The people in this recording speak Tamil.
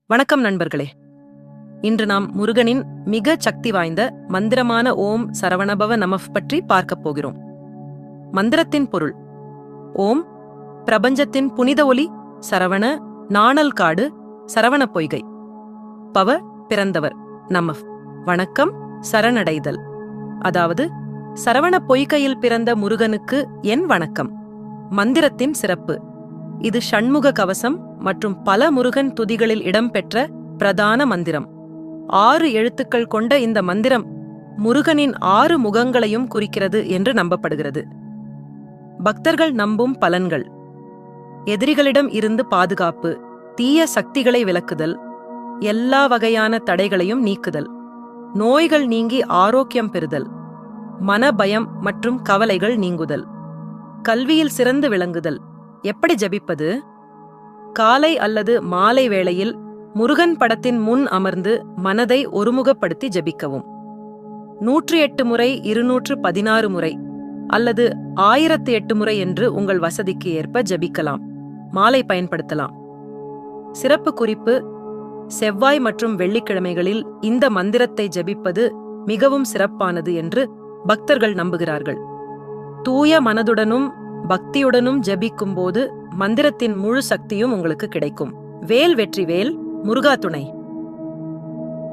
வணக்கம் நண்பர்களே. இன்று நாம் முருகனின் மிக சக்தி வாய்ந்த மந்திரமான ஓம் சரவணபவ நமஃ பற்றி பார்க்கப் போகிறோம். மந்திரத்தின் பொருள்: ஓம் பிரபஞ்சத்தின் புனித ஒலி, சரவண நாணல் காடு, சரவண பொய்கை. பவ பிறந்தவர், நமஃ வணக்கம், சரணடைதல். அதாவது சரவண பொய்கையில் பிறந்த முருகனுக்கு என் வணக்கம். மந்திரத்தின் சிறப்பு: இது ஷண்முக கவசம் மற்றும் பல முருகன் துதிகளில் இடம்பெற்ற பிரதான மந்திரம். 6 எழுத்துக்கள் கொண்ட இந்த மந்திரம் முருகனின் 6 முகங்களையும் குறிக்கிறது என்று நம்பப்படுகிறது. பக்தர்கள் நம்பும் பலன்கள்: எதிரிகளிடம் இருந்து பாதுகாப்பு, தீய சக்திகளை விலக்குதல், எல்லா வகையான தடைகளையும் நீக்குதல், நோய்கள் நீங்கி ஆரோக்கியம் பெறுதல், மனபயம் மற்றும் கவலைகள் நீங்குதல், கல்வியில் சிறந்து விளங்குதல். எப்படி ஜபிப்பது? காலை அல்லது மாலை வேளையில் முருகன் படத்தின் முன் அமர்ந்து மனதை ஒருமுகப்படுத்தி ஜபிக்கவும். 108 முறை, 216 முறை அல்லது 1008 முறை என்று உங்கள் வசதிக்கு ஏற்ப ஜபிக்கலாம். மாலை பயன்படுத்தலாம். சிறப்பு குறிப்பு: செவ்வாய் மற்றும் வெள்ளிக்கிழமைகளில் இந்த மந்திரத்தை ஜபிப்பது மிகவும் சிறப்பானது என்று பக்தர்கள் நம்புகிறார்கள். தூய மனதுடனும் பக்தியுடனும் ஜபிக்கும்போது மந்திரத்தின் முழு சக்தியும் உங்களுக்கு கிடைக்கும். வேல் வெற்றி வேல், முருகா துணை.